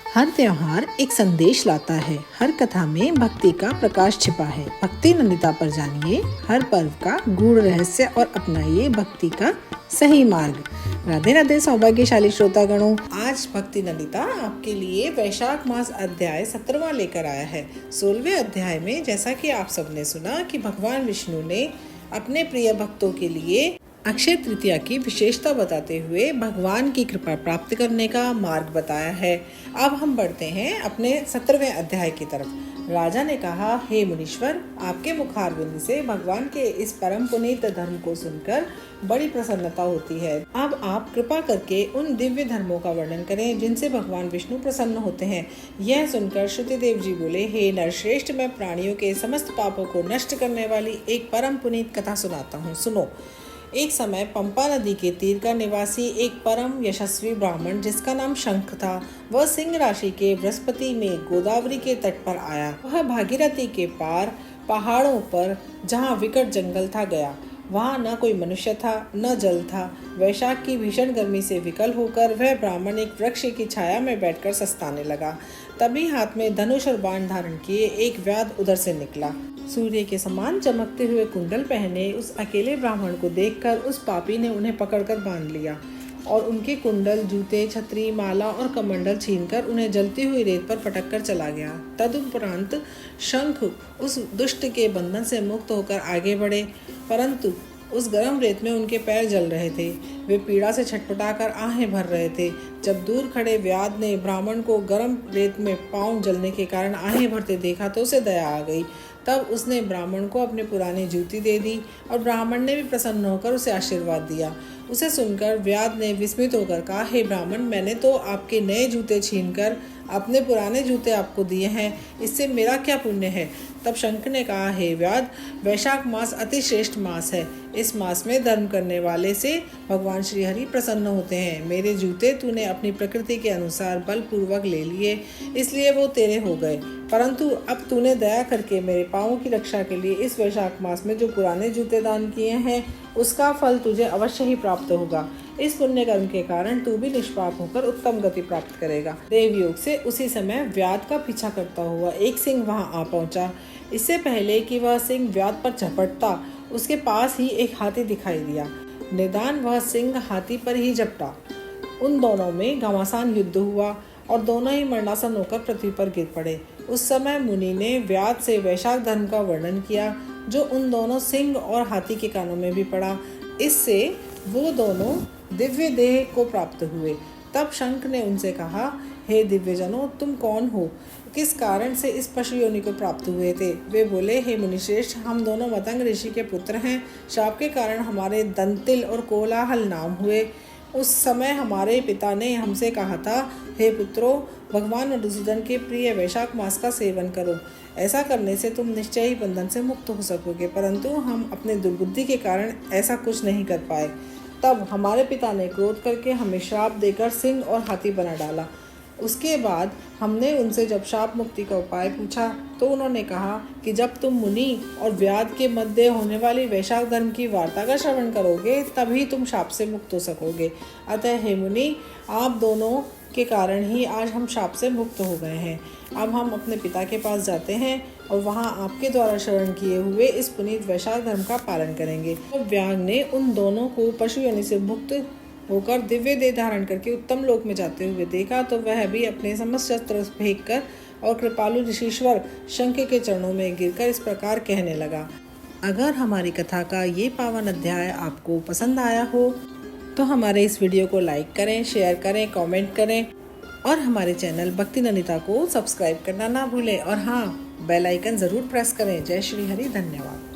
हर त्योहार एक संदेश लाता है। हर कथा में भक्ति का प्रकाश छिपा है। भक्ति नंदिता पर जानिए हर पर्व का गूढ़ रहस्य और अपनाइए भक्ति का सही मार्ग। राधे राधे सौभाग्यशाली श्रोतागणों, आज भक्ति नंदिता आपके लिए वैशाख मास अध्याय 17वां लेकर आया है। 16वें अध्याय में जैसा कि आप सबने सुना कि भगवान विष्णु ने अपने प्रिय भक्तों के लिए अक्षय तृतीया की विशेषता बताते हुए भगवान की कृपा प्राप्त करने का मार्ग बताया है। अब हम बढ़ते हैं अपने 17वें अध्याय की तरफ। राजा ने कहा, हे मुनीश्वर, आपके मुखारविंद से भगवान के इस परम पुनीत धर्म को सुनकर बड़ी प्रसन्नता होती है। अब आप कृपा करके उन दिव्य धर्मों का वर्णन करें जिनसे भगवान विष्णु प्रसन्न होते हैं। यह सुनकर श्रुतिदेव जी बोले, हे नरश्रेष्ठ, मैं प्राणियों के समस्त पापों को नष्ट करने वाली एक परम पुनीत कथा सुनाता हूँ, सुनो। एक समय पंपा नदी के तीर का निवासी एक परम यशस्वी ब्राह्मण जिसका नाम शंख था, वह सिंह राशि के बृहस्पति में गोदावरी के तट पर आया। वह भागीरथी के पार पहाड़ों पर जहाँ विकट जंगल था गया। वहाँ न कोई मनुष्य था न जल था। वैशाख की भीषण गर्मी से विकल होकर वह ब्राह्मण एक वृक्ष की छाया में बैठकर सस्ताने लगा। तभी हाथ में धनुष और बाण धारण किए एक व्याध उधर से निकला। सूर्य के समान चमकते हुए कुंडल पहने उस अकेले ब्राह्मण को देखकर उस पापी ने उन्हें पकड़कर बांध लिया और उनके कुंडल, जूते, छतरी, माला और कमंडल छीनकर उन्हें जलती हुई रेत पर पटक कर चला गया। तदुपरांत शंख उस दुष्ट के बंधन से मुक्त होकर आगे बढ़े, परंतु उस गर्म रेत में उनके पैर जल रहे थे। वे पीड़ा से छटपटाकर आहें भर रहे थे। जब दूर खड़े व्याध ने ब्राह्मण को गर्म रेत में पांव जलने के कारण आहें भरते देखा तो उसे दया आ गई। तब उसने ब्राह्मण को अपनी पुरानी जूती दे दी और ब्राह्मण ने भी प्रसन्न होकर उसे आशीर्वाद दिया। उसे सुनकर व्याध ने विस्मित होकर कहा, हे ब्राह्मण, मैंने तो आपके नए जूते छीनकर अपने पुराने जूते आपको दिए हैं, इससे मेरा क्या पुण्य है। तब शंख ने कहा, हे व्याध, वैशाख मास अति श्रेष्ठ मास है। इस मास में धर्म करने वाले से भगवान श्री हरि प्रसन्न होते हैं। मेरे जूते तूने अपनी प्रकृति के अनुसार बलपूर्वक ले लिए, इसलिए वो तेरे हो गए, परंतु अब तूने दया करके मेरे पाँवों की रक्षा के लिए इस वैशाख मास में जो पुराने जूते दान किए हैं उसका फल तुझे अवश्य ही प्राप्त होगा। इस पुण्य कर्म के कारण तू भी निष्पाप होकर उत्तम गति प्राप्त करेगा। देवयोग से उसी समय व्याध का पीछा करता हुआ एक सिंह वहां आ पहुंचा। इससे पहले कि वह सिंह व्याध पर झपटता, उसके पास ही एक हाथी दिखाई दिया। निदान वह सिंह हाथी पर ही झपटा। उन दोनों में घमासान युद्ध हुआ और दोनों ही मरणासन होकर पृथ्वी पर गिर पड़े। उस समय मुनि ने व्याध से वैशाख धर्म का वर्णन किया, जो उन दोनों सिंह और हाथी के कानों में भी पड़ा। इससे वो दोनों दिव्य देह को प्राप्त हुए। तब शंख ने उनसे कहा, हे दिव्यजनों, तुम कौन हो? किस कारण से इस पशु योनि को प्राप्त हुए थे? वे बोले, हे मुनिश्रेष्ठ, हम दोनों मतंग ऋषि के पुत्र हैं। शाप के कारण हमारे दंतिल और कोलाहल नाम हुए। उस समय हमारे पिता ने हमसे कहा था, हे पुत्रों, भगवान मधुसूदन के प्रिय वैशाख मास का सेवन करो। ऐसा करने से तुम निश्चय ही बंधन से मुक्त हो सकोगे, परंतु हम अपने दुर्बुद्धि के कारण ऐसा कुछ नहीं कर पाए। तब हमारे पिता ने क्रोध करके हमें श्राप देकर सिंह और हाथी बना डाला। उसके बाद हमने उनसे जब शाप मुक्ति का उपाय पूछा तो उन्होंने कहा कि जब तुम मुनि और व्याध के मध्य होने वाली वैशाख धर्म की वार्ता का श्रवण करोगे तभी तुम शाप से मुक्त हो सकोगे। अतः हे मुनि, आप दोनों के कारण ही आज हम शाप से मुक्त हो गए हैं। अब हम अपने पिता के पास जाते हैं और वहां आपके द्वारा श्रवण किए हुए इस पुनीत वैशाख धर्म का पालन करेंगे। तो व्याघ्र ने उन दोनों को पशु योनि से मुक्त होकर दिव्य देह धारण करके उत्तम लोक में जाते हुए देखा तो वह भी अपने समस्त शस्त्र फेंक कर और कृपालु ऋषीश्वर शंख के चरणों में गिरकर इस प्रकार कहने लगा। अगर हमारी कथा का ये पावन अध्याय आपको पसंद आया हो तो हमारे इस वीडियो को लाइक करें, शेयर करें, कमेंट करें और हमारे चैनल भक्ति नंदिता को सब्सक्राइब करना ना भूलें। और हाँ, बेल आइकन ज़रूर प्रेस करें। जय श्री हरि, धन्यवाद।